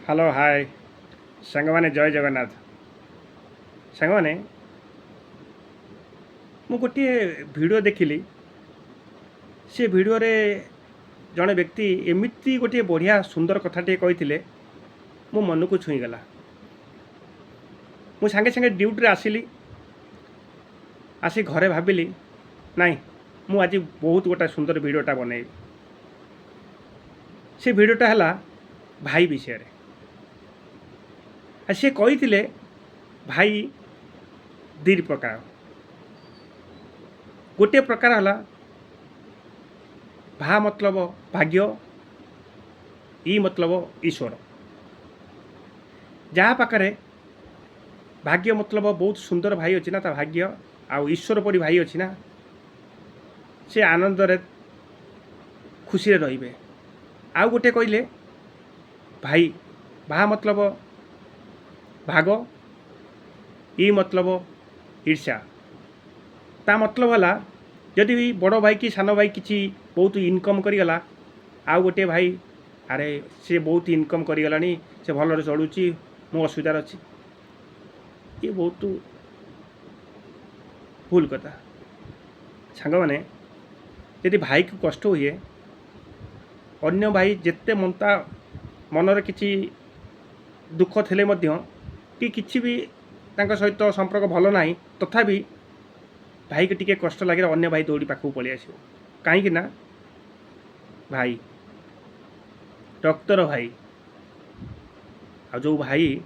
Hello hi सांग मैंने जय जगन्नाथ सांग मैंने मु गोटे भिडियो देखिली से भिडियो रे जड़े व्यक्ति एमती गोटे बढ़िया सुंदर कथाटे कही मो मन को छुईगला मु सांगे सांगे ड्यूटी आसिली आसी घरे भाविली नाई मु आज बहुत गोटा सुंदर भिडियोटा बनई से भिडियोटा है भाई विषय सी कही भाई दी प्रकार गोटे प्रकार है भा मतलब भाग्य ई मतलब ईश्वर जहाँ पाखे भाग्य मतलब बहुत सुंदर भाई अच्छी ना भाग्य आ ईश्वर परी भाई अच्छी ना से आनंद रे खुशी रे आउ गोटे कहले भाई भा मतलब भाग ई मतलब ईर्ष्या ता मतलब है जदि भी बड़ भाई कि सान भाई किसी बहुत इनकम करीगला आउ गोटे भाई अरे सी बहुत इनकम करीगलानी से भल चलुची मो असुविधार अच्छी ये बहुत भूल कथा सांग मैंने यदि भाई को कष्ट हुए अन्य भाई जिते मनता मनरे किसी दुख थे कि किसी भी तांका सहित संपर्क भल ना तथापि भाई को टिके कष्ट लगे अन्य भाई दौड़ी पाखक पलि आस कहीं ना भाई रक्तर भाई आ जो भाई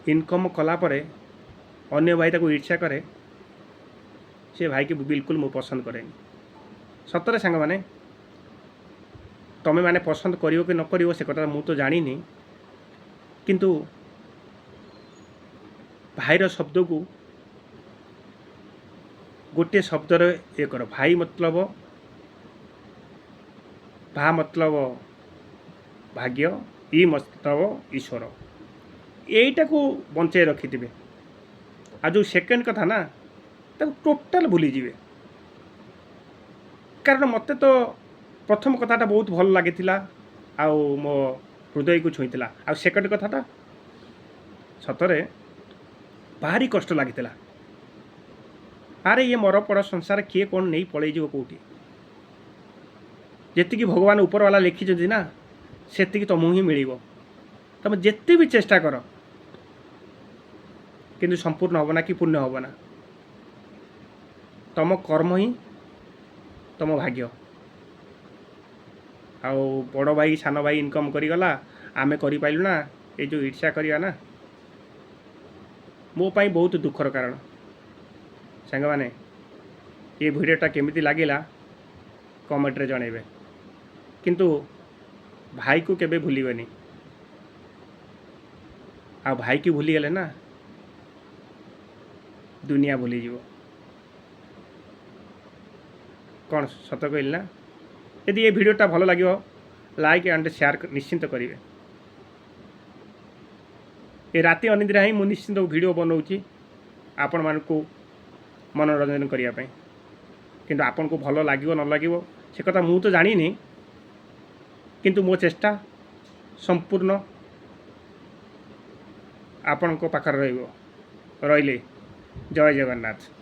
इनकम कलापर अन्य भाई ताको ईर्ष्या करे से भाई के बिल्कुल मु पसंद करें सतरे सांग मैंने तमें मैंने पसंद करियो कि न करियो से कथा मु तो जानी किंतु भाईर शब्द को गोटे शब्द ये कर भाई मतलब भा मतलब भाग्य ई मतलब ईश्वर यहीटा को बंचाई रखिथे आ जो सेकेंड कथा ना टोटाल भूली जाए कारण मत तो प्रथम कथाटा बहुत भल लगी मो हृदय को छुईला आ सेकेंड कथाटा सतरे भारी कष्ट लगी अरे ये मर पड़ संसार किए कौन नहीं पलि कौटी जी भगवान ऊपर वाला लिखी ना से तुमको ही मिल तुम जिते भी चेष्टा कर किंतु संपूर्ण होबना कि पूर्ण होबना तुम कर्म ही तुम भाग्य आउ बड़ भाई सान भाई इनकम करीगला आमे करि पाइलु ना ये जो ईर्ष्या करिया ना मो पाई बहुत दुखर कारण सांग माने ये भिडियोटा केमिति लागिला कमेंट रे जणेबे किंतु भाई को केबे भूलिबेनी आ भाई की भूली गले ना दुनिया भूली जीवो कौन सत कहली ना यदि ये भिडियोटा भल लगे लाइक एंड शेयर निश्चिंत करेंगे ये राति अनिद्रा ही मुझे निश्चिंत भिडियो बनाऊँगी आपण मानकु मनोरंजन करने किंतु आपन को भल लगे न लगे से कथा मु तो जानी किंतु मो चेष्टा संपूर्ण आपण को पाखर रहिले जय जगन्नाथ।